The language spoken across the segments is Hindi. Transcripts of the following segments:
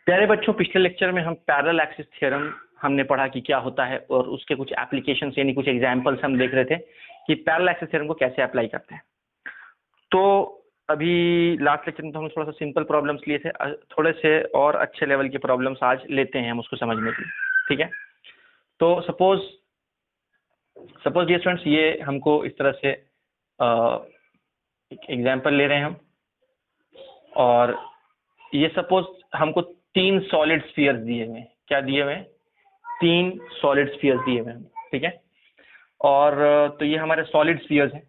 प्यारे बच्चों, पिछले लेक्चर में हम पैरेलल एक्सिस थ्योरम हमने पढ़ा कि क्या होता है और उसके कुछ एप्लीकेशंस यानी कुछ एग्जांपल्स हम देख रहे थे कि पैरेलल एक्सिस थ्योरम को कैसे अप्लाई करते हैं। तो अभी लास्ट लेक्चर में तो हम थोड़ा सा सिंपल प्रॉब्लम्स लिए थे, थोड़े से और अच्छे लेवल के प्रॉब्लम्स आज लेते हैं हम उसको समझने के लिए। ठीक है, तो सपोज डियर स्टूडेंट्स, ये हमको इस तरह से एक एग्जाम्पल ले रहे हैं हम, और ये सपोज हमको 3 सॉलिड स्फीयर्स दिए हुए हैं। क्या दिए हुए हैं? 3 सॉलिड स्फीयर्स दिए हुए हैं। ठीक है, और तो ये हमारे सॉलिड स्फीयर्स हैं,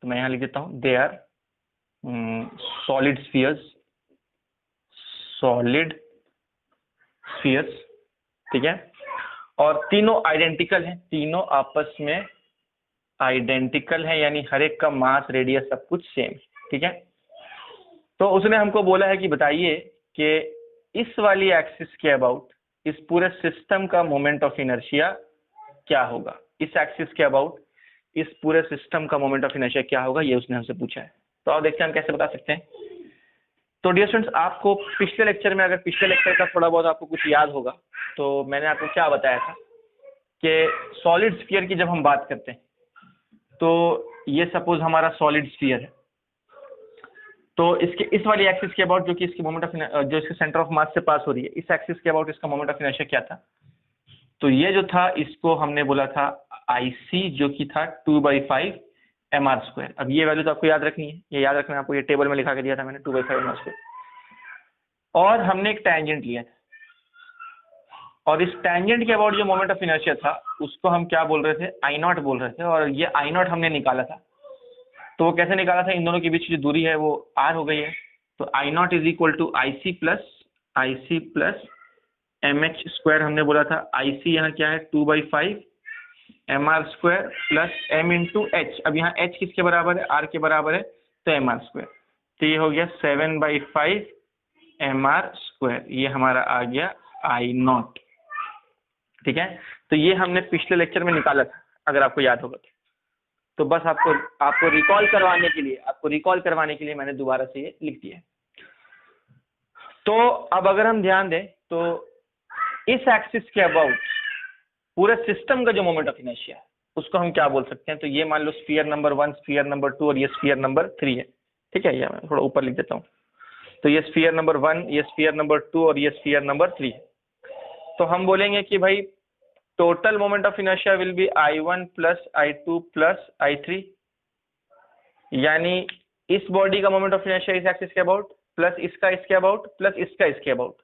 तो मैं यहाँ लिख देता हूँ दे आर सॉलिड स्फीयर्स। ठीक है, और तीनों आइडेंटिकल हैं, तीनों आपस में आइडेंटिकल है, यानी हर एक का मास, रेडियस, सब कुछ सेम। ठीक है, तो उसने हमको बोला है कि बताइए कि इस वाली एक्सिस के अबाउट इस पूरे सिस्टम का मोमेंट ऑफ इनर्शिया क्या होगा। इस एक्सिस के अबाउट इस पूरे सिस्टम का मोमेंट ऑफ इनर्शिया क्या होगा, ये उसने हमसे पूछा है। तो आप देखते हैं हम कैसे बता सकते हैं। तो डियर स्टूडेंट्स, आपको पिछले लेक्चर में, अगर पिछले लेक्चर का थोड़ा बहुत आपको कुछ याद होगा, तो मैंने आपको क्या बताया था कि सॉलिड स्फीयर की जब हम बात करते हैं तो ये सपोज हमारा सॉलिड स्फीयर है, तो इसके इस वाली एक्सिस के अबाउट जो कि इसकी मोमेंट ऑफ जो इसके सेंटर ऑफ मास से पास हो रही है, इस एक्सिस के अबाउट इसका मोमेंट ऑफ इनर्शिया क्या था। तो ये जो था, इसको हमने बोला था IC, जो कि था 2/5 mr²। अब ये वैल्यू तो आपको याद रखनी है, ये याद रखना है आपको, ये टेबल में लिखा के दिया था मैंने 2/5 mr²। और हमने एक टैंजेंट लिया था, और इस टैंजेंट के अबाउट जो मोमेंट ऑफ इनर्शिया था उसको हम क्या बोल रहे थे? I0 बोल रहे थे, और ये I0 हमने निकाला था। तो वो कैसे निकाला था? इन दोनों के बीच जो दूरी है वो r हो गई है। तो I0 is equal to IC plus mh² हमने बोला था। IC यहाँ क्या है? 2/5 mr² plus m into h। अब यहाँ h किसके बराबर है? r के बराबर है, तो mr²। तो ये हो गया 7/5 mr²। ये हमारा आ गया I0। ठीक है, तो ये हमने पिछले लेक्चर में निकाला था, अगर आपको याद होगा तो बस आपको रिकॉल करवाने के लिए मैंने दोबारा से ये लिख दिया। तो अब अगर हम ध्यान दें तो इस एक्सिस के अबाउट पूरे सिस्टम का जो मोमेंट ऑफ इनर्शिया है उसको हम क्या बोल सकते हैं? तो ये मान लो स्फीयर नंबर 1, स्फीयर नंबर 2 और ये स्फीयर नंबर 3 है। ठीक है, ये मैं थोड़ा ऊपर लिख देता हूँ। तो ये स्फीयर नंबर 1, ये स्फीयर नंबर 2 और ये स्फीयर नंबर 3 है। तो हम बोलेंगे कि भाई total moment of inertia will B I1 plus I2 plus I3, यानी इस बॉडी का मोमेंट ऑफ इनर्शिया इस एक्सिस के अबाउट प्लस इसका इसके अबाउट प्लस इसका इसके अबाउट,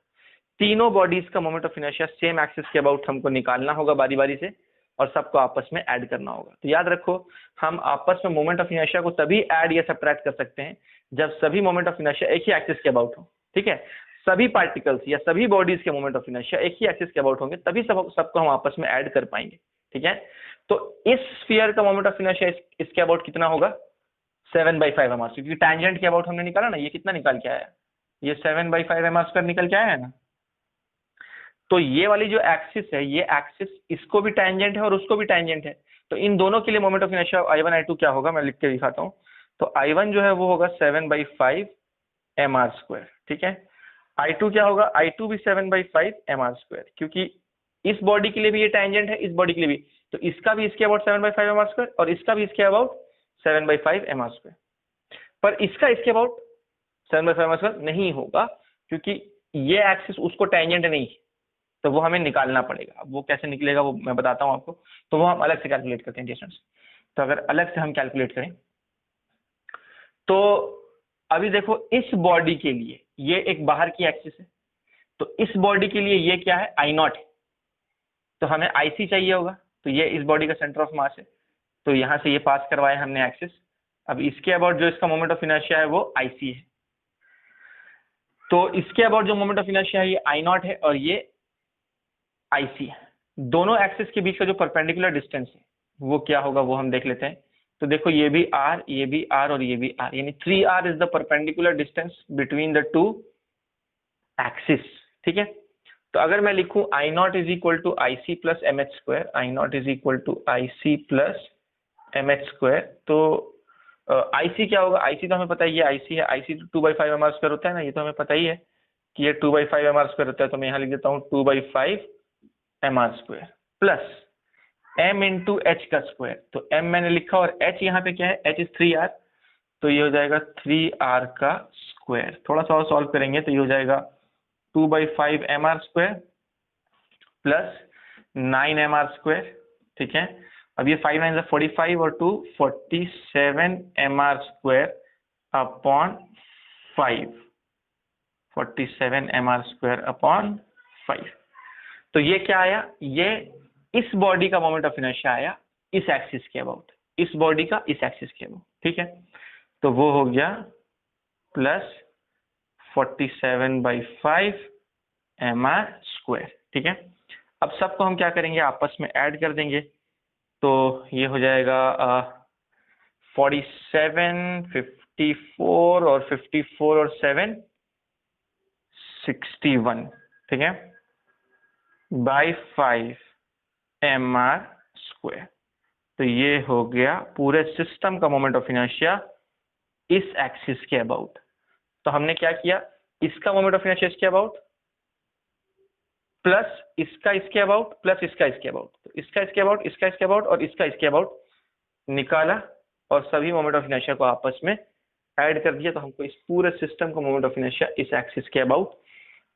तीनों बॉडीज का moment of inertia same axis के अबाउट हमको निकालना होगा बारी बारी से, और सबको आपस में ऐड करना होगा। तो याद रखो, हम आपस में मोमेंट ऑफ इनर्शिया को तभी ऐड या सब्ट्रैक्ट कर सकते हैं जब सभी मोमेंट ऑफ इनर्शिया एक ही एक्सिस के अबाउट हो। ठीक है, सभी पार्टिकल्स या सभी बॉडीज के मोमेंट ऑफ इनर्शिया एक ही एक्सिस के अबाउट होंगे, तभी सबको हम आपस में ऐड कर पाएंगे। ठीक है, तो इस स्फीयर का मोमेंट ऑफ इनर्शिया इसके अबाउट कितना होगा? 7/5 mr², क्योंकि टैंजेंट के अबाउट हमने निकाला ना, ये कितना निकाल के आया? ये 7/5 mr² निकल के आया है ना। तो ये वाली जो एक्सिस है, ये एक्सिस इसको भी टैंजेंट है और उसको भी टैंजेंट है। तो इन दोनों के लिए moment of inertia I1 I2 क्या होगा, मैं लिख के दिखाता हूँ। तो I1 जो है वो होगा 7/5 mr²। ठीक है, I2 क्या होगा? I2 भी 7/5 mr², क्योंकि इस बॉडी के लिए भी ये टैंजेंट है, इस बॉडी के लिए भी, तो इसका भी इसके अबाउट 7/5 mr² और इसका भी इसके अबाउट 7/5 mr²। पर इसका इसके अबाउट 7/5 mr² नहीं होगा, क्योंकि ये एक्सिस उसको टैंजेंट नहीं है, तो वो हमें निकालना पड़ेगा। अब वो कैसे निकलेगा वो मैं बताता हूँ आपको। तो वो हम अलग से कैलकुलेट करते हैं डिस्टेंस। तो अगर अलग से हम कैलकुलेट करें तो अभी देखो, इस बॉडी के लिए ये एक बाहर की एक्सिस है, तो इस बॉडी के लिए ये क्या है? I0 है, तो हमें IC चाहिए होगा। तो ये इस बॉडी का सेंटर ऑफ मास है, तो यहाँ से ये पास करवाया हमने एक्सिस। अब इसके अबाउट जो इसका मोमेंट ऑफ इनर्शिया है वो IC है, तो इसके अबाउट जो मोमेंट ऑफ इनर्शिया है ये I0 है और ये IC है। दोनों एक्सिस के बीच का जो परपेंडिकुलर डिस्टेंस है वो क्या होगा, वो हम देख लेते हैं। तो देखो, ये भी R, ये भी R और ये भी R, यानी 3R is the perpendicular distance between the two axis. ठीक है, तो अगर मैं लिखूं I0 is equal to IC plus MH², I0 is equal to IC plus MH², तो IC क्या होगा? IC तो हमें पता ही है, IC है, IC तो 2/5 mr² होता है ना, ये तो हमें पता ही है। कि ये 2/5 mr² होता है, तो मैं यहाँ लिख देता हूँ 2/5 mr² plus m into H का स्क्वायर। तो m मैंने लिखा और h यहाँ पे क्या है, h इज 3r, तो ये हो जाएगा 3r का स्क्वायर। थोड़ा सा और सॉल्व करेंगे तो ये हो जाएगा 2/5 mr² प्लस 9 mr²। ठीक है, अब ये 5 9 45 और 2 47 mr² अपॉन 5, 47 mr² अपॉन 5। तो ये क्या आया, ये इस बॉडी का मोमेंट ऑफ इनर्शिया आया इस एक्सिस के अबाउट, इस बॉडी का इस एक्सिस के अबाउट। ठीक है, तो वो हो गया प्लस 47/5 mr²। ठीक है, अब सबको हम क्या करेंगे, आपस में ऐड कर देंगे। तो ये हो जाएगा 47, 54 और 54 और 7 61। ठीक है, बाई 5 mr²। तो ये हो गया पूरे सिस्टम का मोमेंट ऑफ इनर्शिया इस एक्सिस के अबाउट। तो हमने क्या किया, इसका मोमेंट ऑफ इनर्शिया इसके अबाउट प्लस इसका इसके अबाउट प्लस इसका इसके अबाउट, तो इसका इसके अबाउट, इसका इसके अबाउट और इसका इसके अबाउट निकाला और सभी मोमेंट ऑफ इनर्शिया को आपस में ऐड कर दिया। तो हमको इस पूरे सिस्टम का मोमेंट ऑफ इनर्शिया इस एक्सिस के अबाउट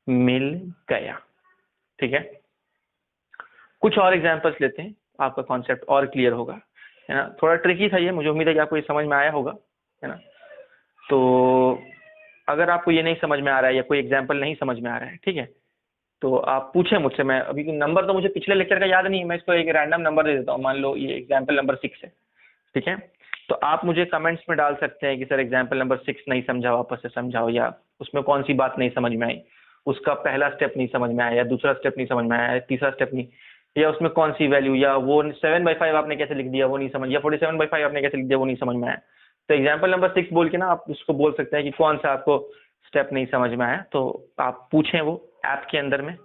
मिल गया। ठीक है, कुछ और एग्जांपल्स लेते हैं, आपका कॉन्सेप्ट और क्लियर होगा, है ना। थोड़ा ट्रिकी था ये, मुझे उम्मीद है कि आपको ये समझ में आया होगा, है ना। तो अगर आपको ये नहीं समझ में आ रहा है या कोई एग्जांपल नहीं समझ में आ रहा है, ठीक है, तो आप पूछें मुझसे। मैं अभी नंबर तो मुझे पिछले लेक्चर का याद नहीं है, मैं इसको एक रैंडम नंबर दे देता हूँ। मान लो ये एग्जाम्पल नंबर 6 है, ठीक है, तो आप मुझे कमेंट्स में डाल सकते हैं कि सर एग्जाम्पल नंबर 6 नहीं समझा, वापस से समझाओ, या उसमें कौन सी बात नहीं समझ में आई, उसका पहला स्टेप नहीं समझ में आया, या दूसरा स्टेप नहीं समझ में आया, तीसरा स्टेप नहीं, या उसमें कौन सी वैल्यू, या वो 7/5 आपने कैसे लिख दिया वो नहीं समझ, या 47/5 आपने कैसे लिख दिया वो नहीं समझ में आया। तो एग्जाम्पल नंबर 6 बोल के ना आप उसको बोल सकते हैं कि कौन सा आपको स्टेप नहीं समझ में आया। तो आप पूछें, वो ऐप के अंदर में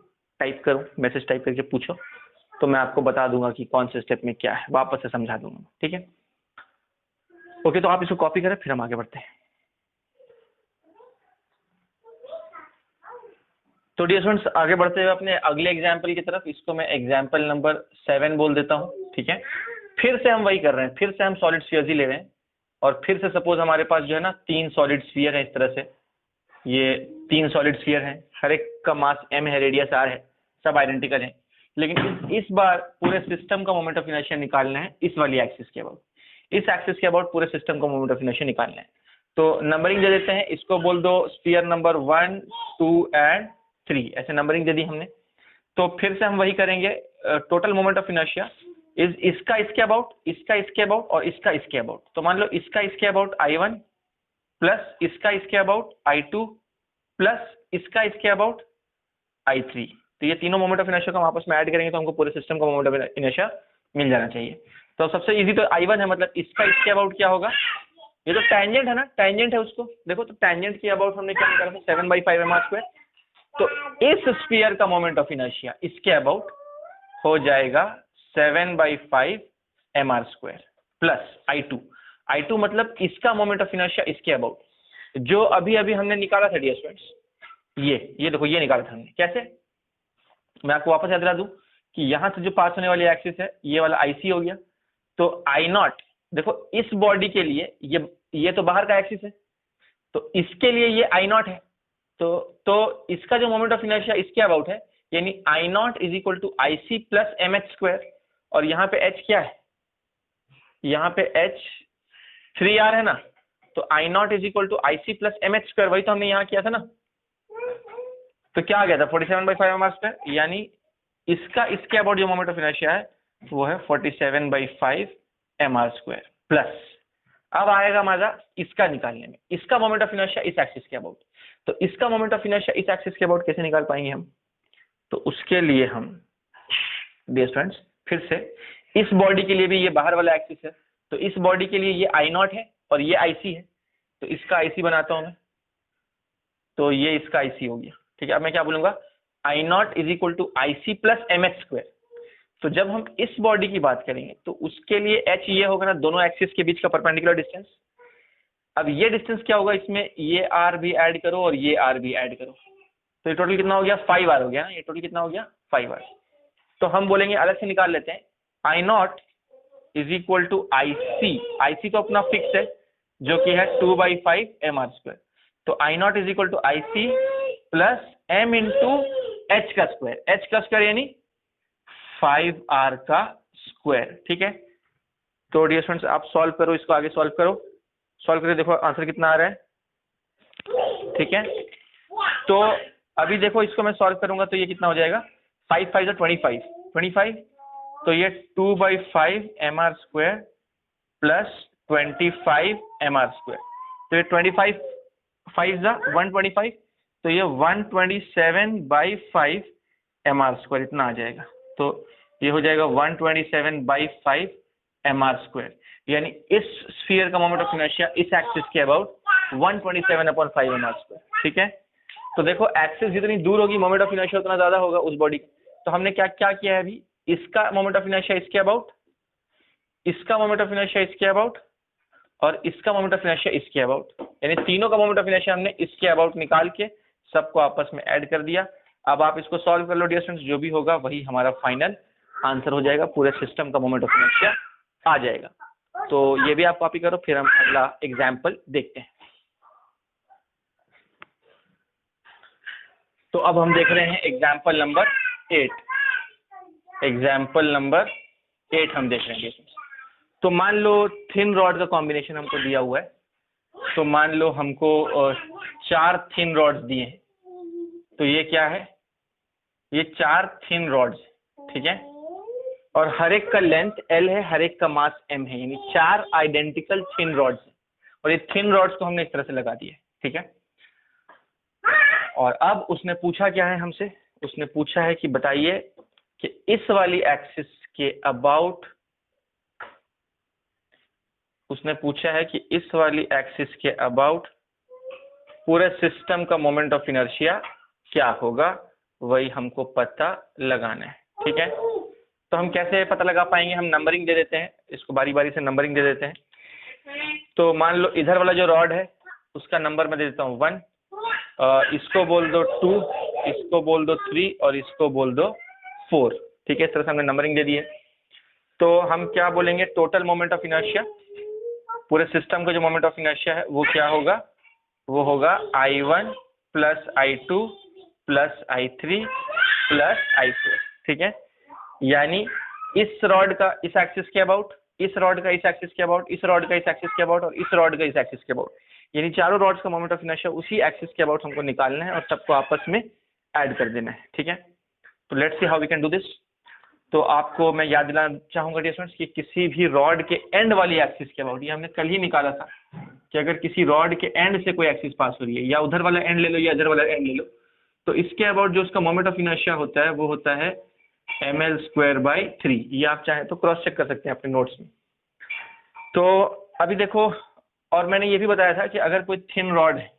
टाइप करो, मैसेज टाइप करके पूछो, तो मैं आपको बता दूंगा कि कौन से स्टेप में क्या है, वापस से समझा दूंगा। ठीक है, ओके, तो आप इसको कॉपी करें, फिर हम आगे बढ़ते हैं। तो डियर स्टूडेंट्स, आगे बढ़ते हुए अपने अगले एग्जाम्पल की तरफ, इसको मैं एग्जाम्पल नंबर 7 बोल देता हूँ। ठीक है, फिर से हम वही कर रहे हैं, फिर से हम सॉलिड स्फीयर्स ही ले रहे हैं, और फिर से सपोज हमारे पास जो है ना 3 सॉलिड स्फीयर है। इस तरह से ये 3 सॉलिड स्फीयर हैं, हर एक का मास m है, रेडियस r है, सब आइडेंटिकल हैं, लेकिन इस बार पूरे सिस्टम का मोमेंट ऑफ इनर्शिया निकालना है इस वाली एक्सिस के अबाउट, इस एक्सिस के अबाउट पूरे सिस्टम का मोमेंट ऑफ इनर्शिया निकालना है। तो नंबरिंग दे देते हैं, इसको बोल दो स्फीयर नंबर 1, 2 एंड 3, ऐसे नंबरिंग दे दी हमने। तो फिर से हम वही करेंगे, टोटल मोमेंट ऑफ इनर्शिया इसका इसके अबाउट, इसका इसके अबाउट और इसका इसके अबाउट। तो मान लो इसका इसके अबाउट I1 प्लस इसका इसके अबाउट I2 प्लस इसका इसके अबाउट I3। तो ये तीनों मोमेंट ऑफ इनर्शिया को हम आपस में ऐड करेंगे तो हमको पूरे सिस्टम का मोमेंट ऑफ इनर्शिया मिल जाना चाहिए। तो सबसे इजी तो I1 है, मतलब इसका इसके अबाउट क्या होगा, ये तो टैंजेंट है ना, टैंजेंट है उसको देखो, तो टैंजेंट के अबाउट हमने क्या निकाला था 7/5 mr²। तो इस स्फीयर का मोमेंट ऑफ इनर्शिया इसके अबाउट हो जाएगा 7/5 mr² प्लस I2 मतलब इसका मोमेंट ऑफ इनर्शिया इसके अबाउट, जो अभी अभी हमने निकाला था डियर स्टूडेंट्स, ये देखो, ये निकाला था हमने। कैसे, मैं आपको वापस याद दिला दूं कि यहां से जो पास होने वाली एक्सिस है ये वाला IC हो गया। तो I0 देखो, इस बॉडी के लिए ये तो बाहर का एक्सिस है, तो इसके लिए ये I0 है। तो इसका जो मोमेंट ऑफ इनर्शिया इसके अबाउट है, यानी I0 = IC प्लस mh²। और यहाँ पे h क्या है, यहाँ पे h 3r है ना, तो I0 = IC प्लस mh², वही तो हमने यहाँ किया था ना। तो क्या आ गया था 47/5 mr², यानी इसका इसके अबाउट जो मोमेंट ऑफ इनर्शिया है वो है 47/5 mr² प्लस, अब आएगा मजा इसका निकालने में, इसका मोमेंट ऑफ इनर्शिया इस एक्सिस के अबाउट। तो इसका मोमेंट ऑफ इनर्शिया इस एक्सिस के अबाउट कैसे निकाल पाएंगे हम, तो उसके लिए हम डियर स्टूडेंट्स फिर से इस बॉडी के लिए भी ये बाहर वाला एक्सिस है, तो इस बॉडी के लिए ये I0 है और ये IC है, तो इसका IC बनाता हूं मैं, तो ये इसका IC हो गया। ठीक है, अब मैं क्या बोलूंगा, I0 = IC प्लस mh²। तो जब हम इस बॉडी की बात करेंगे तो उसके लिए h ये होगा ना, दोनों एक्सिस के बीच का परपेंडिकुलर डिस्टेंस। अब ये डिस्टेंस क्या होगा, इसमें ये r भी ऐड करो और ये r भी ऐड करो, तो ये टोटल कितना हो गया 5R हो गया ना, ये टोटल कितना हो गया 5R। तो हम बोलेंगे अलग से निकाल लेते हैं, आई naught is equal to I सी, आई सी तो अपना फिक्स है जो कि है 2/5 mR²। तो I naught is equal to I C plus m into H का स्क्वायर, एच का स्क्वायर यानी 5R का स्क्वायर। ठीक है, तो डियर स्टूडेंट्स आप सॉल्व करो, इसको आगे सॉल्व करो, सॉल्व करके देखो आंसर कितना आ रहा है। ठीक है, तो अभी देखो इसको मैं सॉल्व करूंगा तो ये कितना हो जाएगा, 5 5 25 25, तो ये 2/5 mR² प्लस 25 mR², तो ये 25 5 125, तो ये 127/5 mR² इतना आ जाएगा। तो ये हो जाएगा 127/5 mR², यानी इस स्फीयर का मोमेंट ऑफ इनर्शिया इस एक्सिस के अबाउट 127/5 mR²। ठीक है, तो देखो एक्सिस जितनी दूर होगी मोमेंट ऑफ इनर्शिया उतना ज्यादा होगा उस बॉडी का। तो हमने क्या क्या किया है अभी, इसका मोमेंट ऑफ इनर्शिया इसके अबाउट, इसका मोमेंट ऑफ इनर्शिया इसके अबाउट, और इसका मोमेंट ऑफ इनर्शिया इसके अबाउट, यानी तीनों का मोमेंट ऑफ इनर्शिया हमने इसके अबाउट निकाल के सबको आपस में ऐड कर दिया। अब आप इसको सॉल्व कर लो डियर स्टूडेंट्स, जो भी होगा वही हमारा फाइनल आंसर हो जाएगा, पूरे सिस्टम का मोमेंट ऑफ इनर्शिया आ जाएगा। तो ये भी आप कॉपी करो, फिर हम अगला एग्जाम्पल देखते हैं। तो अब हम देख रहे हैं एग्जाम्पल नंबर 8, एग्जाम्पल नंबर 8 हम देख रहे हैं। तो मान लो थिन रॉड का कॉम्बिनेशन हमको दिया हुआ है, तो मान लो हमको 4 थिन रॉड्स दिए हैं, तो ये क्या है, ये 4 थिन रॉड्स, ठीक है, और हर एक का लेंथ L है, हर एक का मास M है, यानी 4 आइडेंटिकल थिन रॉड्स हैं, और ये थिन रॉड्स को हमने इस तरह से लगा दिया है। ठीक है, और अब उसने पूछा क्या है हमसे, उसने पूछा है कि बताइए कि इस वाली एक्सिस के अबाउट, उसने पूछा है कि इस वाली एक्सिस के अबाउट पूरे सिस्टम का मोमेंट ऑफ इनर्शिया क्या होगा, वही हमको पता लगाना है। ठीक है, तो हम कैसे पता लगा पाएंगे, हम नंबरिंग दे देते हैं, इसको बारी बारी से नंबरिंग दे देते हैं। तो मान लो इधर वाला जो रॉड है उसका नंबर मैं दे देता हूँ 1, इसको बोल दो 2, इसको बोल दो 3, और इसको बोल दो 4। ठीक है, इस तरह से हमने नंबरिंग दे दी है। तो हम क्या बोलेंगे, टोटल मोमेंट ऑफ इनर्शिया, पूरे सिस्टम का जो मोमेंट ऑफ इनर्शिया है वो क्या होगा, वो होगा I1 plus I2 plus I3 plus I4। ठीक है, यानी इस रॉड का इस एक्सिस के अबाउट, इस रॉड का इस एक्सिस के अबाउट, इस रॉड का इस एक्सिस के अबाउट, और इस रॉड का इस एक्सिस के अबाउट, यानी चारों रॉड्स का मोमेंट ऑफ इनर्शिया उसी एक्सिस के अबाउट हमको निकालना है और सबको आपस में ऐड कर देना है। ठीक है, तो let's see how we can do this. तो आपको मैं याद दिलाना चाहूंगा डियर स्टूडेंट्स कि किसी भी रॉड के एंड वाली एक्सिस के अबाउट, ये हमने कल ही निकाला था कि अगर किसी रॉड के एंड से कोई एक्सिस पास हो रही है, या उधर वाला एंड ले लो या इधर वाला एंड ले लो, तो इसके अबाउट जो उसका मोमेंट ऑफ इनर्शिया होता है वो होता है mL²/3। ये आप चाहे तो क्रॉस चेक कर सकते हैं अपने नोट्स में। तो अभी देखो, और मैंने ये भी बताया था कि अगर कोई थिन रॉड है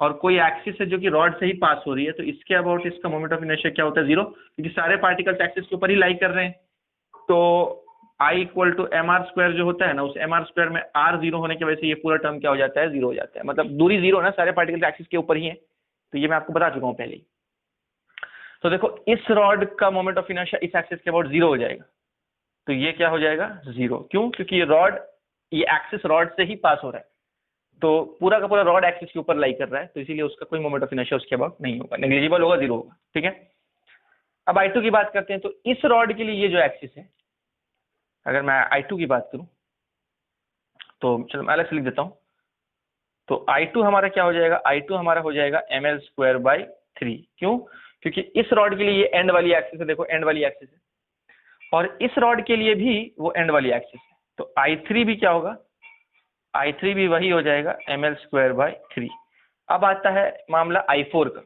और कोई एक्सिस है जो कि रॉड से ही पास हो रही है, तो इसके अबाउट इसका मोमेंट ऑफ इनर्शिया क्या होता है, 0, क्योंकि सारे पार्टिकल्स एक्सिस के ऊपर ही लाई कर रहे हैं। तो I = mR² जो होता है ना, उस mR² में R 0 होने की वजह से ये पूरा टर्म क्या हो जाता है, 0 हो जाता है, मतलब दूरी 0 ना, सारे पार्टिकल्स एक्सिस के ऊपर ही है। तो ये मैं आपको बता चुका हूँ पहले ही। तो देखो इस रॉड का मोमेंट ऑफ इनर्शिया इस एक्सिस के अबाउट 0 हो जाएगा, तो ये क्या हो जाएगा 0, क्यों, क्योंकि ये रॉड, ये एक्सिस रॉड से ही पास हो रहा है, तो पूरा का पूरा रॉड एक्सिस के ऊपर लाई कर रहा है, तो इसीलिए उसका कोई मोमेंट ऑफ इनर्शिया उसके अबाउट नहीं होगा, नेग्लिजिबल होगा, 0 होगा। ठीक है, अब I2 की बात करते हैं। तो इस रॉड के लिए ये जो एक्सिस है, अगर मैं I2 की बात करूं तो चलो मैं अलग से लिख देता हूं। तो I2 हमारा क्या हो जाएगा, I2 हमारा हो जाएगा mL²/3। क्यों, क्योंकि इस रॉड के लिए ये एंड वाली एक्सिस है, देखो एंड वाली एक्सिस है, और इस रॉड के लिए भी वो एंड वाली एक्सिस है। तो I3 भी क्या होगा, I3 भी वही हो जाएगा mL²/3। अब आता है मामला I4 का।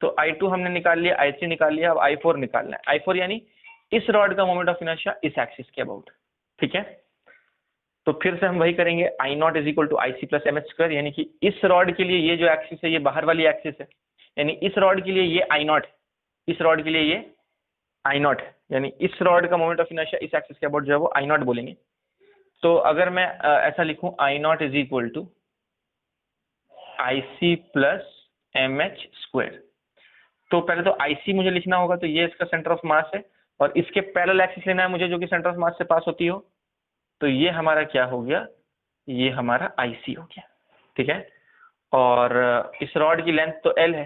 तो I2 हमने निकाल लिया, I3 निकाल लिया, अब I4 निकालना है। I4 यानी इस रॉड का मोमेंट ऑफ इनर्शिया इस एक्सिस के अबाउट। ठीक है, तो फिर से हम वही करेंगे, I0 = IC + mH², यानी कि इस रॉड के लिए ये जो एक्सिस है ये बाहर वाली एक्सिस है, यानी इस रॉड के लिए ये I0 है, इस रॉड के लिए ये I0 है, यानी इस रॉड का मोमेंट ऑफ इनर्शिया इस एक्सिस के अबाउट जो है वो I0 बोलेंगे। तो अगर मैं ऐसा लिखूं, I0 = IC + mH², तो पहले तो आईसी मुझे लिखना होगा, तो ये इसका सेंटर ऑफ मास है, और इसके पैरेलल एक्सिस लेना है मुझे जो कि सेंटर ऑफ मास से पास होती हो। तो ये हमारा क्या हो गया, ये हमारा आईसी हो गया, ठीक है। और इस रॉड की लेंथ तो एल है,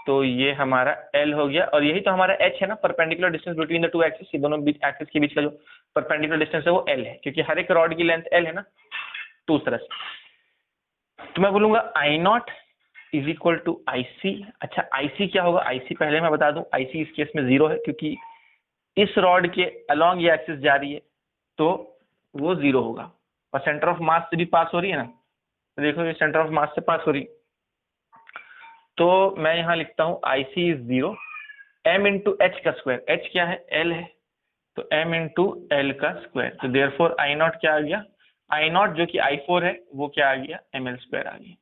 तो ये हमारा एल हो गया, और यही तो हमारा एच है ना, perpendicular distance between the two axis, ये दोनों एक्सिस के बीच का जो परपेंडिकुलर डिस्टेंस है वो एल है, क्योंकि हर एक रॉड की लेंथ एल है ना, तो उस तरह से। तो मैं बोलूंगा आई naught is equal to I सी। अच्छा आईसी क्या होगा, आईसी पहले मैं बता दूं, आईसी इस केस में 0 है, क्योंकि इस रॉड के अलोंग ये एक्सिस जा रही है, तो वो 0 होगा, और सेंटर ऑफ मास से भी पास हो रही है ना, तो देखो ये सेंटर ऑफ मास से पास हो रही, तो मैं यहाँ लिखता हूँ आई सी इज 0, एम इंटू एच का स्क्वायर, एच क्या है, एल है, तो एम इंटू एल का स्क्वायर, तो देयरफॉर आई नॉट क्या आ गया, आई नॉट जो कि आई फोर है वो क्या आ गया, एम एल स्क्वायर आ गया,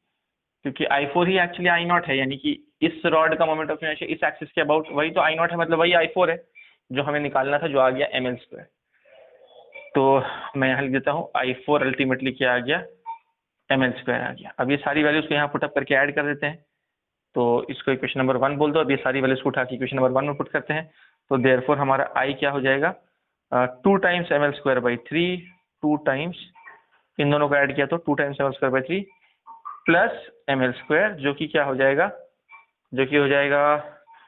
क्योंकि आई फोर ही एक्चुअली आई नॉट है, यानी कि इस रॉड का मोमेंट ऑफ इनर्शिया इस एक्सिस के अबाउट वही तो आई नॉट है, मतलब वही आई फोर है जो हमें निकालना था, जो आ गया एम एल स्क्वायर। तो मैं यहाँ लिख देता हूँ आई फोर अल्टीमेटली क्या आ गया, एम एल स्क्वायर आ गया। अब ये सारी वैल्यूज को यहाँ पुटअप करके ऐड कर देते हैं, तो इसको इक्वेशन नंबर 1 बोल दो। अब ये सारी वैल्यूज को उठा के इक्वेशन नंबर 1 में पुट करते हैं, तो देयरफॉर हमारा आई क्या हो जाएगा, 2 times M L square by 3, 2 times इन दोनों को ऐड किया तो 2 times M L square by 3 plus M L square, जो कि क्या हो जाएगा, जो कि हो जाएगा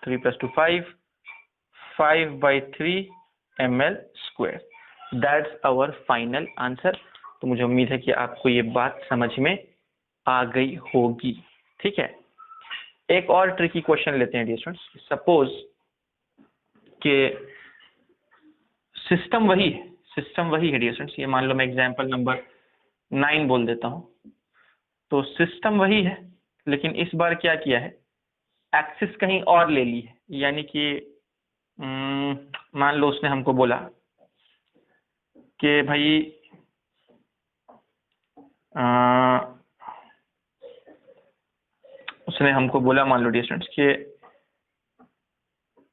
3 + 2 5, 5/3 M L square. That's our final answer. तो मुझे उम्मीद है कि आपको ये बात समझ में आ गई होगी, ठीक है। एक और ट्रिकी क्वेश्चन लेते हैं डियर स्टूडेंट्स। सपोज कि सिस्टम वही है डियर स्टूडेंट्स, ये मान लो मैं एग्जांपल नंबर 9 बोल देता हूँ। तो सिस्टम वही है, लेकिन इस बार क्या किया है, एक्सिस कहीं और ले ली है, यानी कि मान लो उसने हमको बोला कि भाई उसने हमको बोला, मान लो डियर स्टूडेंट्स, कि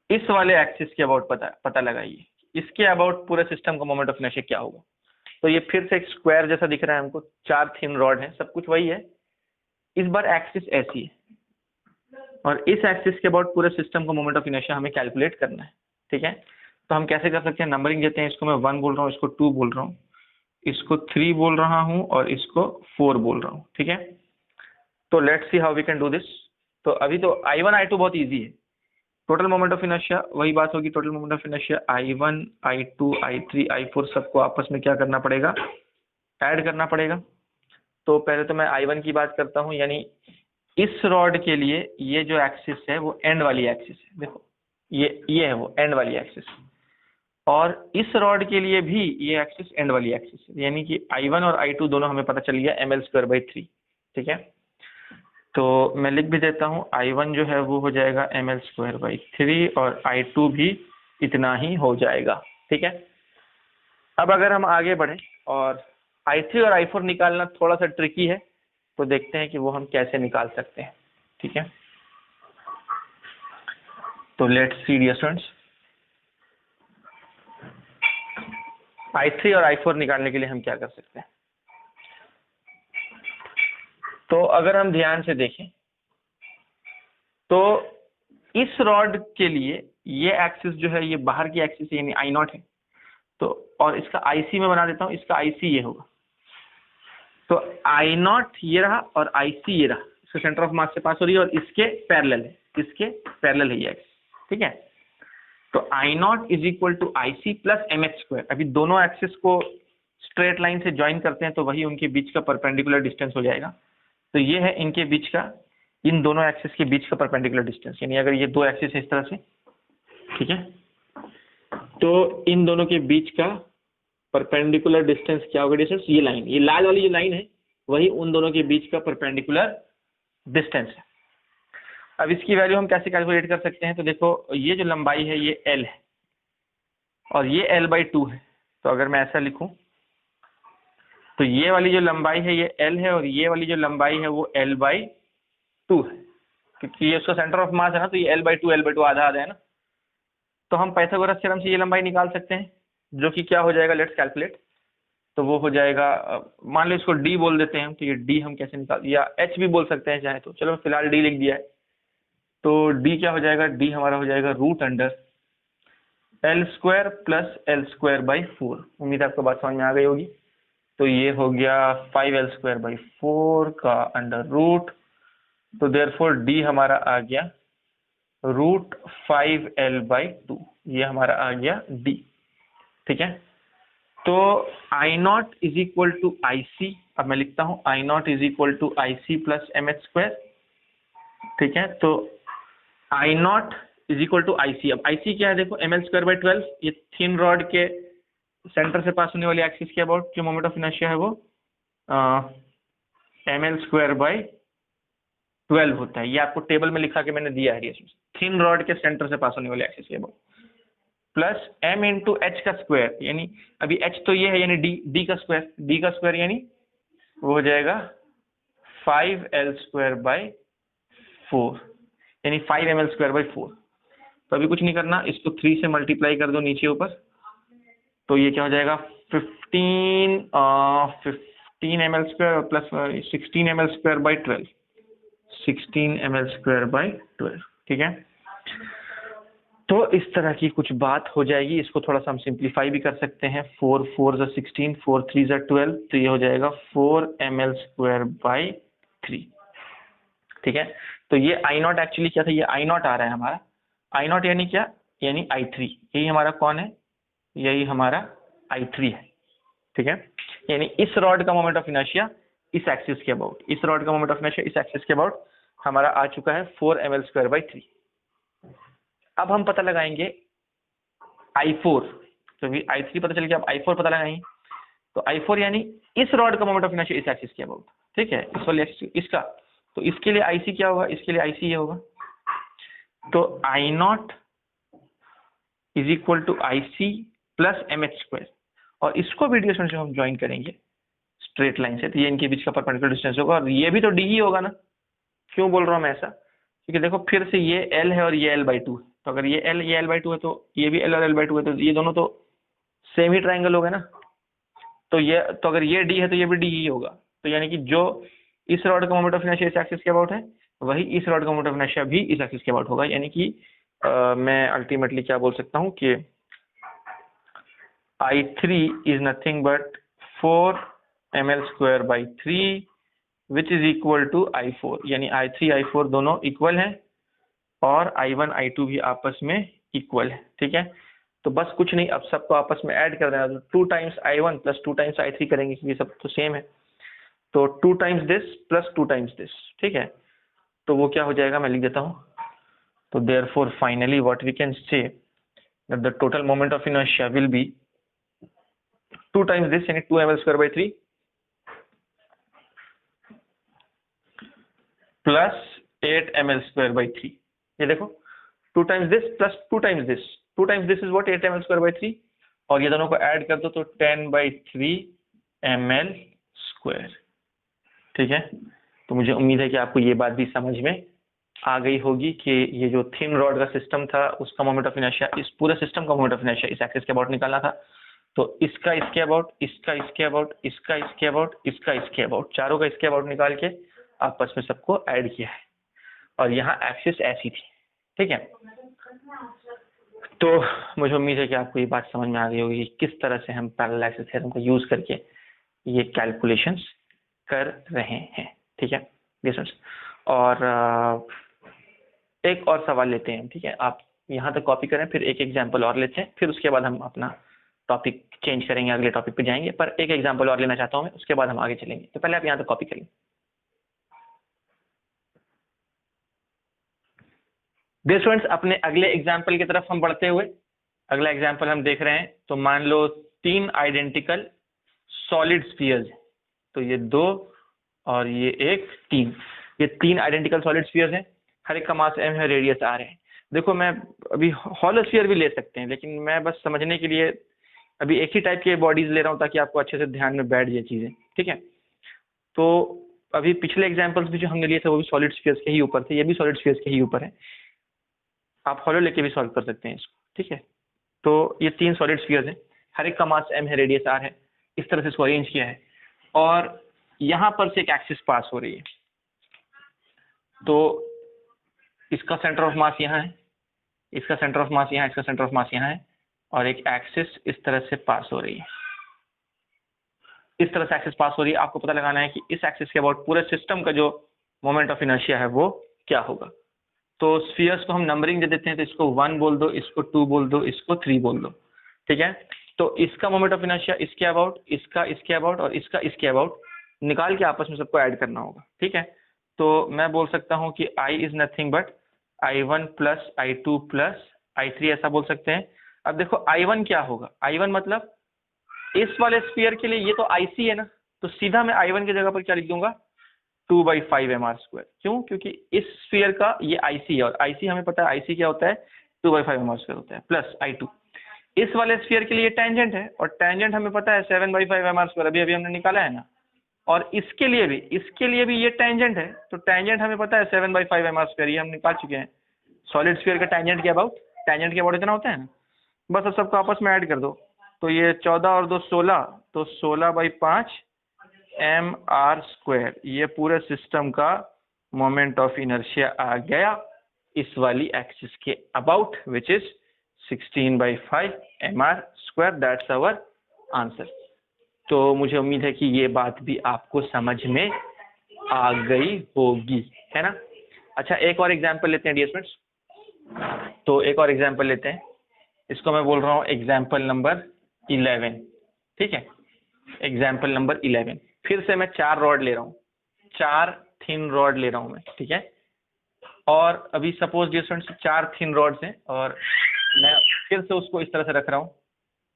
इस वाले एक्सिस के अबाउट पता लगाइए, इसके अबाउट पूरे सिस्टम का मोमेंट ऑफ इनर्शिया क्या होगा। तो ये फिर से एक स्क्वायर जैसा दिख रहा है हमको, 4 थिन रॉड है, सब कुछ वही है, इस बार एक्सिस ऐसी है, और इस एक्सिस के अबाउट पूरे सिस्टम का मोमेंट ऑफ इनर्शिया हमें कैलकुलेट करना है, ठीक है। तो हम कैसे कर सकते हैं, नंबरिंग देते हैं, इसको मैं 1 बोल रहा हूँ, इसको 2 बोल रहा हूँ, इसको 3 बोल रहा हूँ, और इसको 4 बोल रहा हूँ, ठीक है। तो let's see how we can do this. तो अभी तो I1 I2 बहुत ईजी है, टोटल मोमेंट ऑफ इनर्शिया वही बात होगी, total moment of inertia I1 I2 I3 I4 सबको आपस में क्या करना पड़ेगा, ऐड करना पड़ेगा। तो पहले तो मैं I1 की बात करता हूँ, यानी इस रॉड के लिए ये जो एक्सिस है वो एंड वाली एक्सिस है, देखो ये है वो एंड वाली एक्सिस, और इस रॉड के लिए भी ये एक्सिस एंड वाली एक्सिस है, यानी कि I1 और I2 दोनों हमें पता चल गया ml²/3, ठीक है। तो मैं लिख भी देता हूँ, I1 जो है वो हो जाएगा ml²/3 और I2 भी इतना ही हो जाएगा, ठीक है। अब अगर हम आगे बढ़े और I3 और I4 निकालना थोड़ा सा ट्रिकी है, तो देखते हैं कि वो हम कैसे निकाल सकते हैं, ठीक है। तो let's C dear students, I3 और I4 निकालने के लिए हम क्या कर सकते हैं। तो अगर हम ध्यान से देखें तो इस रॉड के लिए ये एक्सिस जो है ये बाहर की एक्सिस यानी I0 है, तो और इसका IC में बना देता हूँ, इसका IC ये होगा, तो I0 ये रहा और IC ये रहा, इसका सेंटर ऑफ मास से पास हो रही है और इसके पैरेलल है ये एक्सिस, ठीक है। तो I0 is equal to IC plus mh²। अभी दोनों एक्सिस को स्ट्रेट लाइन से ज्वाइन करते हैं तो वही उनके बीच का परपेंडिकुलर डिस्टेंस हो जाएगा। तो ये है इनके बीच का, इन दोनों एक्सिस के बीच का परपेंडिकुलर डिस्टेंस, यानी अगर ये दो एक्सिस है इस तरह से, ठीक है, तो इन दोनों के बीच का परपेंडिकुलर डिस्टेंस क्या होगा डिस्टेंस, ये लाइन, ये लाल वाली जो लाइन है वही उन दोनों के बीच का परपेंडिकुलर डिस्टेंस है। अब इसकी वैल्यू हम कैसे कैलकुलेट कर सकते हैं, तो देखो ये जो लंबाई है ये L है और ये L/2 है। तो अगर मैं ऐसा लिखूं तो ये वाली जो लंबाई है ये L है और ये वाली जो लंबाई है वो L/2 है, क्योंकि ये उसका सेंटर ऑफ मास है ना, तो ये L/2 आधा आधा है ना। तो हम पाइथागोरस थ्योरम से ये लंबाई निकाल सकते हैं, जो कि क्या हो जाएगा, लेट्स कैलकुलेट। तो वो हो जाएगा, मान लो इसको D बोल देते हैं हम, तो ये D हम कैसे निकाल, या H भी बोल सकते हैं चाहे तो, चलो फिलहाल D लिख दिया है। तो डी क्या हो जाएगा, डी हमारा हो जाएगा root under L square plus L square by 4। उम्मीद है आपको बात समझ में आ गई होगी। तो ये हो गया 5l स्क्वायर बाई 4 का अंडर रूट, तो देयरफॉर डी हमारा आ गया रूट 5l बाई 2, ये हमारा आ गया डी। ठीक है, तो I naught is equal to I C, अब मैं लिखता हूं I naught is equal to I C plus M H square. ठीक है, तो I naught is equal to I C, अब आई सी क्या है देखो, एम एल स्क्वायर बाई 12, ये थिन रॉड के सेंटर से पास होने वाली एक्सिस के अबाउट जो मोमेंट ऑफ इनर्शिया है वो एम एल स्क्वायर बाई 12 होता है। ये आपको टेबल में लिखा के मैंने दिया है, थिन रॉड के सेंटर से पास होने वाले एक्सिस के about, plus m into H का स्क्वायर, यानी अभी h तो ये है यानी d का स्क्वायर, d का स्क्वायर यानी वो हो जाएगा 5l स्क्वायर बाई 4, यानी 5ml स्क्वायर बाई 4। तो अभी कुछ नहीं करना, इसको 3 से मल्टीप्लाई कर दो नीचे ऊपर, तो ये क्या हो जाएगा 15ml square plus 16ml square by 12, 16ml square by 12। ठीक है, तो इस तरह की कुछ बात हो जाएगी। इसको थोड़ा सा हम सिंप्लीफाई भी कर सकते हैं, 4 4 ज़ा 16, 4 3 ज़ा 12, तो ये हो जाएगा 4ml स्क्वायर बाई 3। ठीक है, तो ये आई नॉट एक्चुअली क्या था, ये आई नॉट आ रहा है हमारा, आई नॉट यानी क्या, यानी I3, यही हमारा कौन है, यही हमारा I3 है। ठीक है, यानी इस रॉड का मोमेंट ऑफ इनर्शिया इस एक्सिस के अबाउट, इस रॉड का मोमेंट ऑफ इनर्शिया इस एक्सिस के अबाउट हमारा आ चुका है 4ml स्क्वायर बाई 3। अब हम पता लगाएंगे I4, तो भी I3 पता चल गया, अब I4 पता लगाएंगे। तो I4 यानी इस रॉड का मोमेंट ऑफ इनर्शिया इस एक्सिस के अबाउट, ठीक है, इस वाले एक्सिस इसका, तो इसके लिए IC क्या होगा, इसके लिए IC ये होगा, तो I not is equal to IC plus MH square, और इसको भी डिस्टेंस से हम ज्वाइन करेंगे स्ट्रेट लाइन से, तो ये इनके बीच का परपेंडिकुलर डिस्टेंस होगा, और ये भी तो D ही होगा ना। क्यों बोल रहा हूँ मैं ऐसा, क्योंकि देखो फिर से ये L है और ये L/2 है, तो अगर ये L/2 है तो ये भी L और L/2 है, तो ये दोनों तो सेम ही ट्राइंगल हो गए ना। तो ये, तो अगर ये D है तो ये भी D ही होगा, तो यानी कि जो इस रॉड का मोमेंट ऑफ इनर्शिया इस एक्सिस के अबाउट है, वही इस रॉड का मोमेंट ऑफ इनर्शिया भी इस एक्सिस के अबाउट होगा। यानी कि मैं अल्टीमेटली क्या बोल सकता हूँ कि I3 is nothing but 4ml square by 3 which is equal to I4, यानी I3 I4 दोनों इक्वल हैं और I1 I2 भी आपस में इक्वल है। ठीक है, तो बस कुछ नहीं, अब सबको आपस में ऐड कर देना, तो 2 times I1 plus 2 times I3 करेंगे, क्योंकि सब तो सेम है, तो 2 times this plus 2 times this. ठीक है, तो वो क्या हो जाएगा, मैं लिख देता हूँ, तो therefore finally what we can say that the total moment of inertia will be 2 times this, यानी 2ml square by 3 plus 8ml square by 3। ये देखो 2 times this plus 2 times this, 2 times this is what 8ml square by 3, और ये दोनों को ऐड कर दो तो 10/3ml स्क्वायर। ठीक है, तो मुझे उम्मीद है कि आपको ये बात भी समझ में आ गई होगी कि ये जो थिन रॉड का सिस्टम था उसका मोमेंट ऑफ इनर्शिया, इस पूरे सिस्टम का मोमेंट ऑफ इनर्शिया इस एक्सिस के अबाउट निकालना था, तो इसका इसके अबाउट, इसका इसके अबाउट, इसका इसके अबाउट, इसका इसके अबाउट, चारों का इसके अबाउट निकाल के आपस में सबको ऐड किया है, और यहाँ एक्सिस ऐसी थी। ठीक है, तो मुझे उम्मीद है कि आपको ये बात समझ में आ गई होगी कि किस तरह से हम पैरेलल एक्सिस थ्योरम को यूज करके ये कैलकुलेशंस कर रहे हैं। ठीक है डिस्टेंस, और एक और सवाल लेते हैं। ठीक है, आप यहाँ तक कॉपी करें, फिर एक एग्जाम्पल और लेते हैं, फिर उसके बाद हम अपना टॉपिक चेंज करेंगे, अगले टॉपिक पे जाएंगे, पर एक एग्जाम्पल और लेना चाहता हूँ मैं, उसके बाद हम आगे चलेंगे। तो पहले आप यहाँ तक कॉपी करें। डियर स्टूडेंट्स, अपने अगले एग्जाम्पल की तरफ हम बढ़ते हुए, अगला एग्जाम्पल हम देख रहे हैं, तो मान लो 3 आइडेंटिकल सॉलिड स्फीयर्स, तो ये 2 और ये एक 3, ये 3 आइडेंटिकल सॉलिड स्फीयर्स हैं, हर एक का मास m है, रेडियस r है। देखो मैं अभी हॉलो स्फीयर भी ले सकते हैं, लेकिन मैं बस समझने के लिए अभी एक ही टाइप के बॉडीज ले रहा हूँ ताकि आपको अच्छे से ध्यान में बैठ जाए चीजें। ठीक है, तो अभी पिछले एग्जाम्पल्स भी जो हमने लिए थे वो भी सॉलिड स्फीयर्स के ही ऊपर थे, ये भी सॉलिड स्फीयर्स के ही ऊपर है, आप हॉलो लेके भी सॉल्व कर सकते हैं इसको। ठीक है, तो ये 3 सॉलिड स्फीयर्स हैं, हर एक का मास m है, रेडियस r है, इस तरह से इसको अरेंज किया है, और यहाँ पर से एक एक्सिस पास हो रही है, तो इसका सेंटर ऑफ मास यहाँ है, इसका सेंटर ऑफ मास यहाँ, इसका सेंटर ऑफ मास यहाँ है, और एक एक्सिस इस तरह से पास हो रही है, इस तरह से एक्सिस पास हो रही है। आपको पता लगाना है कि इस एक्सिस के अबाउट पूरे सिस्टम का जो मोमेंट ऑफ इनर्शिया है वो क्या होगा। तो स्फीयर्स को हम नंबरिंग दे देते हैं, तो इसको 1 बोल दो, इसको 2 बोल दो, इसको 3 बोल दो, ठीक है। तो इसका मोमेंट ऑफ इनर्शिया इसके अबाउट, इसका इसके अबाउट और इसका इसके अबाउट निकाल के आपस में सबको ऐड करना होगा, ठीक है। तो मैं बोल सकता हूँ कि I is nothing but I1 plus I2 plus I3, ऐसा बोल सकते हैं। अब देखो I1 क्या होगा, I1 मतलब इस वाले स्फीयर के लिए ये तो IC है ना, तो सीधा मैं I1 की जगह पर क्या लिख दूंगा, 2/5 mr²। क्यों, क्योंकि इस स्फीयर का ये IC है, और IC हमें पता है IC क्या होता है, 2/5 mr² होता है, प्लस I2 इस वाले स्फीयर के लिए टेंजेंट है, और टेंजेंट हमें पता है 7/5 mr², अभी अभी हमने निकाला है ना। और इसके लिए भी ये टेंजेंट है, तो टेंजेंट हमें पता है 7/5 mr², ये हम निकाल चुके हैं। सॉलिड स्फीयर का टेंजेंट के अबाउट इतना होता है ना। बस अब सबको आपस में ऐड कर दो, तो ये 14 और 2 16, तो 16/5 mr², ये पूरे सिस्टम का मोमेंट ऑफ इनर्शिया आ गया इस वाली एक्सिस के about, which is 16/5 mr²। That's our answer. तो मुझे उम्मीद है कि ये बात भी आपको समझ में आ गई होगी, है ना। अच्छा, एक और एग्जांपल लेते हैं डियर स्टूडेंट्स, तो एक और एग्जांपल लेते हैं, इसको मैं बोल रहा हूँ एग्जांपल नंबर 11, ठीक है। एग्जांपल नंबर 11, फिर से मैं 4 रॉड ले रहा हूँ, 4 थिन रॉड ले रहा हूँ मैं, ठीक है। और अभी suppose dear students 4 thin rods हैं, और मैं फिर से उसको इस तरह से रख रहा हूँ,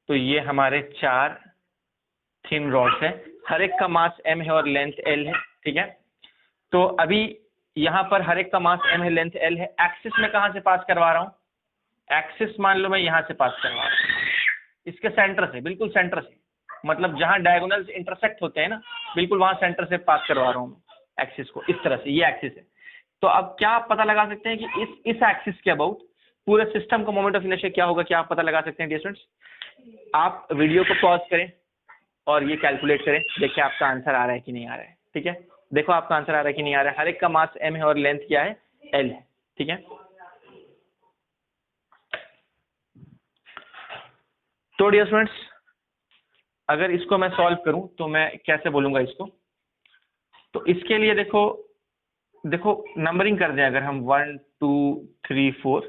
तो ये हमारे 4 थिन रॉड्स हैं, हर एक का मास m है और लेंथ l है, ठीक है। तो अभी यहाँ पर हर एक का मास m है, लेंथ l है। एक्सिस में कहाँ से पास करवा रहा हूँ, एक्सिस मान लो मैं यहाँ से पास करवा रहा हूँ, इसके सेंटर से, बिल्कुल सेंटर से, मतलब जहाँ डायगोनल्स इंटरसेक्ट होते हैं ना, बिल्कुल वहाँ सेंटर से पास करवा रहा हूँ एक्सिस को, इस तरह से, ये एक्सिस है। तो अब क्या आप पता लगा सकते हैं कि इस एक्सिस के अबाउट पूरे सिस्टम का मोमेंट ऑफ इनर्शिया क्या होगा, क्या आप पता लगा सकते हैं डियर स्टूडेंट्स। आप वीडियो को पॉज करें और ये कैलकुलेट करें, देखिए आपका आंसर आ रहा है कि नहीं आ रहा है, ठीक है। देखो आपका आंसर आ रहा है कि नहीं आ रहा है। हर एक का मास m है और लेंथ क्या है, l है, ठीक है। तो डियर स्टूडेंट्स, अगर इसको मैं सॉल्व करूं तो मैं कैसे बोलूंगा इसको, तो इसके लिए देखो नंबरिंग कर दें अगर हम 1 2 3 4,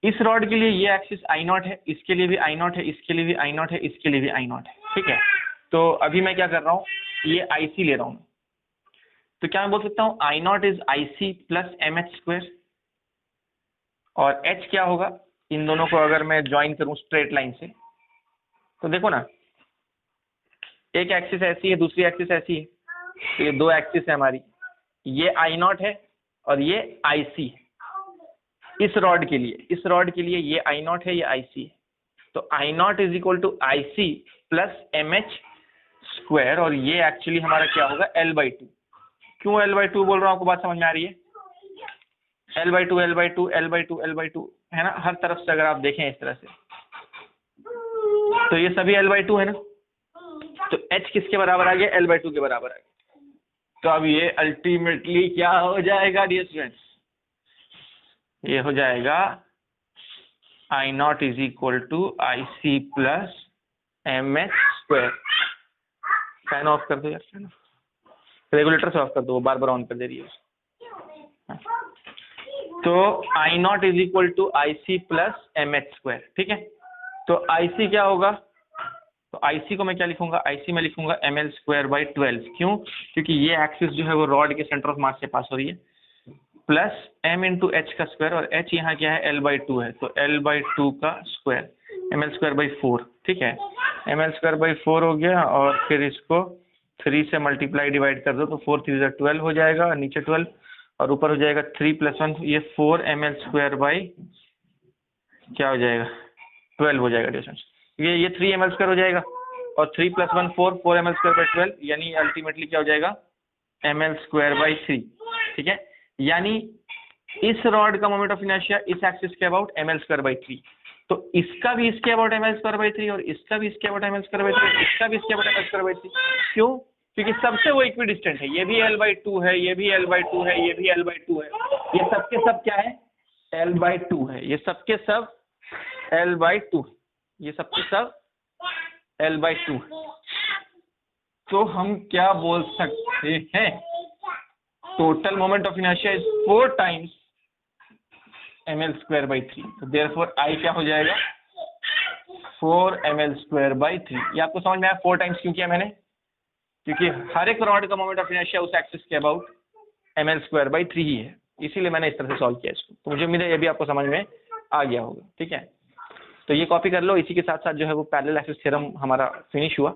इस रॉड के लिए ये एक्सिस I0 है, इसके लिए भी I0 है, इसके लिए भी I0 है, इसके लिए भी I0 है, ठीक है। तो अभी मैं क्या कर रहा हूँ, ये IC ले रहा हूँ, तो क्या मैं बोल सकता हूँ I0 is IC plus mh², और h क्या होगा, इन दोनों को अगर मैं ज्वाइन करूँ स्ट्रेट लाइन से, तो देखो ना, एक एक्सिस ऐसी है, दूसरी एक्सिस ऐसी है, तो ये 2 एक्सिस है हमारी, ये I0 है और ये IC है। इस रॉड के लिए ये I0 है, ये IC है, तो I0 is equal to IC plus mh², और ये एक्चुअली हमारा क्या होगा, L/2। क्यों L/2 बोल रहा हूँ, आपको बात समझ में आ रही है, L/2 L/2 L/2 L/2 है ना, हर तरफ से अगर आप देखें इस तरह से, तो ये सभी L/2 है ना, तो h किसके बराबर आ गया, L/2 के बराबर आ गया। तो अब ये अल्टीमेटली क्या हो जाएगा डियर स्टूडेंट्स, ये हो जाएगा I0 is equal to IC plus mh²। Fan off कर दो यार, रेगुलेटर से ऑफ कर दो, वो बार बार ऑन कर दे रही है। तो I0 is equal to IC plus mh², ठीक है। तो IC क्या होगा, तो IC को मैं क्या लिखूंगा, IC में लिखूंगा ml²/12। क्यों, क्योंकि ये एक्सिस जो है वो रॉड के सेंटर ऑफ मास से पास हो रही है, प्लस m इंटू h का स्क्वायर, और h यहाँ क्या है, L/2 है, तो L/2 का स्क्वायर, ml²/4, ठीक है। ml²/4 हो गया, और फिर इसको 3 से मल्टीप्लाई डिवाइड कर दो, तो 4 3 12 हो जाएगा, और नीचे 12, और ऊपर हो जाएगा 3 + 1, ये 4 ml²/ क्या हो जाएगा, 12 हो जाएगा डिस्टेंस, ये 3 ml² हो जाएगा, और 3 + 1 4 ml²/12, यानी अल्टीमेटली क्या हो जाएगा, ml²/3, ठीक है। यानी इस रॉड का मोमेंट ऑफ इनर्शिया इस एक्सिस के अबाउट ml²/3, तो इसका भी इसके अबाउट ml²/3, और इसका भी इसके अबाउट ml²/3, इसका भी इसके अबाउट ml²/3। क्यों, क्योंकि सबसे वो इक्वी डिस्टेंट है, ये भी l/2 है, ये भी l/2 है, ये भी l/2 है, ये सबके सब क्या है, l/2 है, ये सबके सब l/2, ये सबके सब l/2 है। तो हम क्या बोल सकते हैं, total moment of inertia is 4 times ml²/3। तो देयरफॉर I क्या हो जाएगा, 4 ml²/3। ये आपको समझ में आया 4 टाइम्स क्यों किया मैंने, क्योंकि हर एक रॉड का मोमेंट ऑफ इनर्शिया उस एक्सिस के अबाउट ml²/3 ही है, इसीलिए मैंने इस तरह से सॉल्व किया इसको। तो मुझे उम्मीद है ये भी आपको समझ में आ गया होगा, ठीक है। तो ये कॉपी कर लो। इसी के साथ साथ जो है वो पैरेलल एक्सिस थ्योरम हमारा फिनिश हुआ।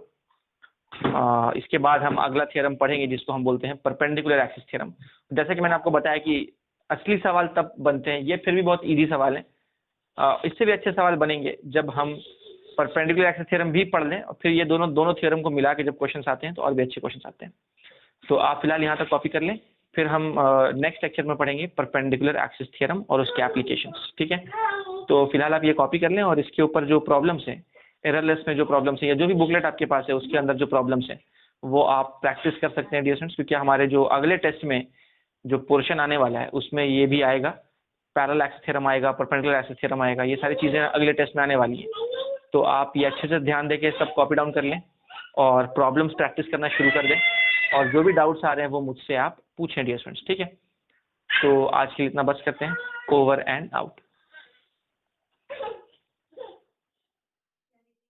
इसके बाद हम अगला थ्योरम पढ़ेंगे जिसको हम बोलते हैं परपेंडिकुलर एक्सिस थ्योरम। जैसे कि मैंने आपको बताया कि असली सवाल तब बनते हैं, ये फिर भी बहुत इजी सवाल है, इससे भी अच्छे सवाल बनेंगे जब हम परपेंडिकुलर एक्सिस थ्योरम भी पढ़ लें और फिर ये दोनों थ्योरम को मिला के जब क्वेश्चन आते हैं तो और भी अच्छे क्वेश्चन आते हैं। तो आप फिलहाल यहाँ तक कॉपी कर लें, फिर हम नेक्स्ट लेक्चर में पढ़ेंगे परपेंडिकुलर एक्सिस थ्योरम और उसके एप्लीकेशंस, ठीक है। तो फिलहाल आप ये कॉपी कर लें और इसके ऊपर जो प्रॉब्लम्स हैं, एररलेस में जो प्रॉब्लम्स है या जो भी बुकलेट आपके पास है उसके अंदर जो प्रॉब्लम्स है वो आप प्रैक्टिस कर सकते हैं डियर स्टूडेंट्स, क्योंकि हमारे जो अगले टेस्ट में जो पोर्शन आने वाला है उसमें ये भी आएगा, पैरेलल एक्सिस थ्योरम आएगा, परपेंडिकुलर एक्सिस थ्योरम आएगा, ये सारी चीज़ें अगले टेस्ट में आने वाली हैं। तो आप ये अच्छे से ध्यान देके सब कॉपी डाउन कर लें और प्रॉब्लम्स प्रैक्टिस करना शुरू कर दें, और जो भी डाउट्स आ रहे हैं वो मुझसे आप पूछें डियर स्टूडेंट्स, ठीक है। तो आज के लिए इतना बस करते हैं, ओवर एंड आउट।